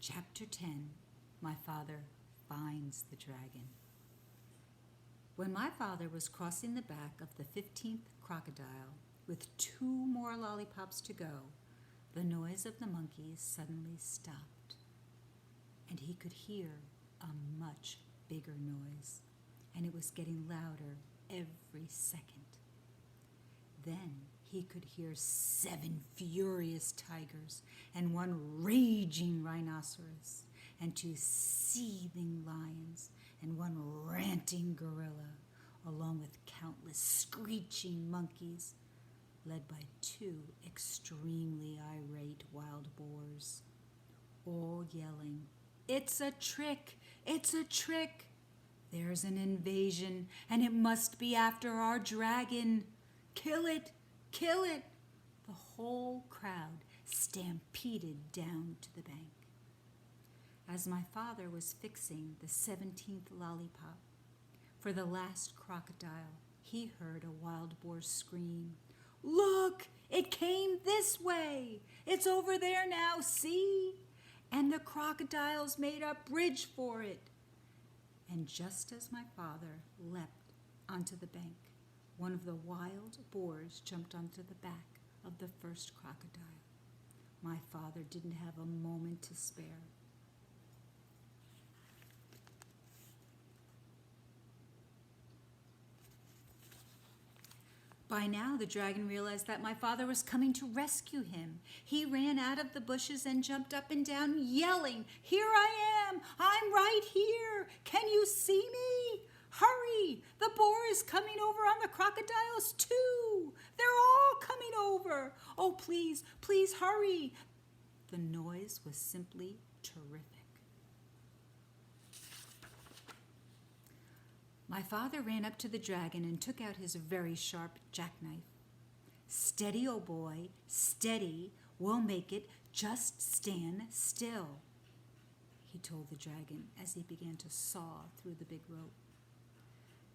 Chapter 10. My Father Finds the Dragon. When my father was crossing the back of the 15th crocodile, with 2 more lollipops to go, the noise of the monkeys suddenly stopped, and he could hear a much bigger noise, and it was getting louder every second. Then he could hear 7 furious tigers and 1 raging rhinoceros and 2 seething lions and 1 ranting gorilla, along with countless screeching monkeys, led by 2 extremely irate wild boars, all yelling, "It's a trick! It's a trick! There's an invasion, and it must be after our dragon! Kill it! Kill it!" The whole crowd stampeded down to the bank. As my father was fixing the 17th lollipop for the last crocodile, he heard a wild boar scream, "Look! It came this way! It's over there now, see? And the crocodiles made a bridge for it." And just as my father leapt onto the bank, one of the wild boars jumped onto the back of the first crocodile. My father didn't have a moment to spare. By now, the dragon realized that my father was coming to rescue him. He ran out of the bushes and jumped up and down, yelling, "Here I am! I'm right here! Can you see me? Hurry! The boar is coming over on the crocodiles too! They're all coming over! Oh, please, please hurry!" The noise was simply terrific. My father ran up to the dragon and took out his very sharp jackknife. "Steady, oh boy, steady. We'll make it. Just stand still," he told the dragon as he began to saw through the big rope.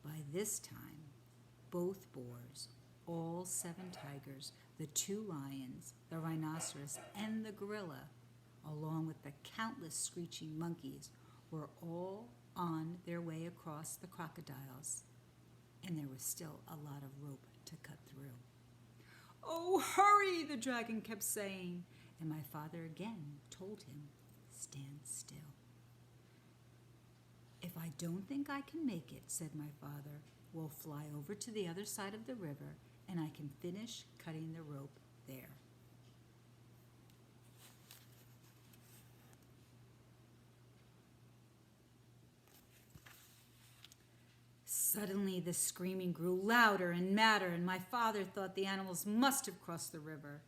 By this time, both boars, all 7 tigers, the 2 lions, the rhinoceros, and the gorilla, along with the countless screeching monkeys, were all on their way across the crocodiles, and there was still a lot of rope to cut through. "Oh, hurry!" the dragon kept saying, and my father again told him, "Stand still." "If I don't think I can make it," said my father, "we'll fly over to the other side of the river, and I can finish cutting the rope there." Suddenly the screaming grew louder and madder, and my father thought the animals must have crossed the river.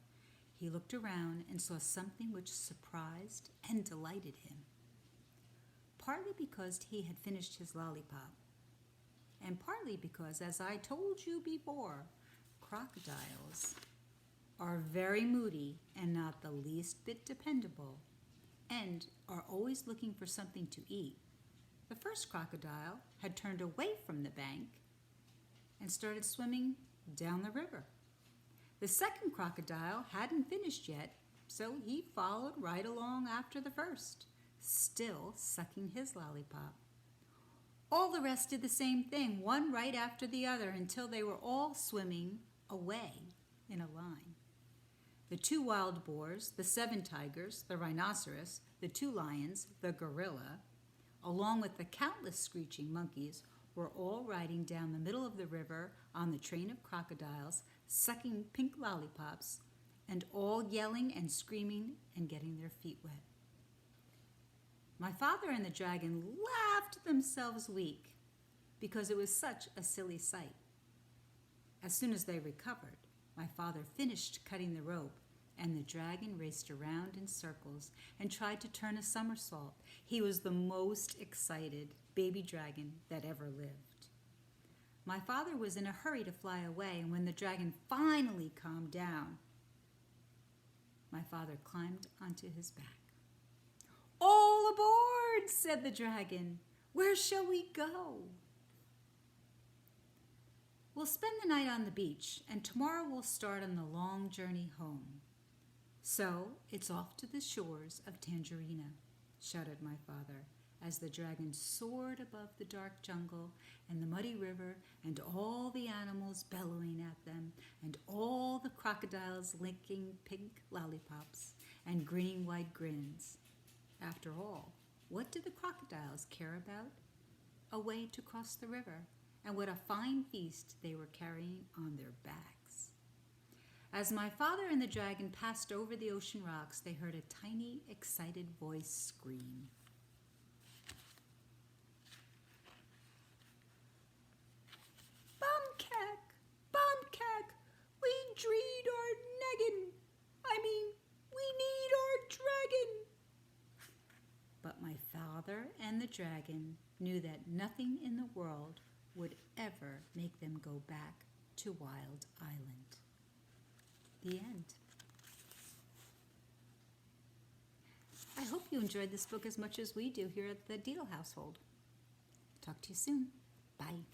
He looked around and saw something which surprised and delighted him, partly because he had finished his lollipop, and partly because, as I told you before, crocodiles are very moody and not the least bit dependable, and are always looking for something to eat. The first crocodile had turned away from the bank and started swimming down the river. The second crocodile hadn't finished yet, so he followed right along after the first, still sucking his lollipop. All the rest did the same thing, one right after the other, until they were all swimming away in a line. The 2 wild boars, the 7 tigers, the rhinoceros, the 2 lions, the gorilla, along with the countless screeching monkeys, were all riding down the middle of the river on the train of crocodiles, sucking pink lollipops, and all yelling and screaming and getting their feet wet. My father and the dragon laughed themselves weak because it was such a silly sight. As soon as they recovered, my father finished cutting the rope, and the dragon raced around in circles and tried to turn a somersault. He was the most excited baby dragon that ever lived. My father was in a hurry to fly away, and when the dragon finally calmed down, my father climbed onto his back. "All aboard!" said the dragon. "Where shall we go?" "We'll spend the night on the beach, and tomorrow we'll start on the long journey home. So it's off to the shores of Tangerina," shouted my father, as the dragon soared above the dark jungle and the muddy river and all the animals bellowing at them and all the crocodiles licking pink lollipops and grinning wide grins. After all, what did the crocodiles care about? A way to cross the river, and what a fine feast they were carrying on their backs. As my father and the dragon passed over the ocean rocks, they heard a tiny, excited voice scream. Bumkak! Bumkak! We dreed our neggin! We need our dragon! But my father and the dragon knew that nothing in the world would ever make them go back to Wild Island. The end. I hope you enjoyed this book as much as we do here at the Deal household. Talk to you soon. Bye.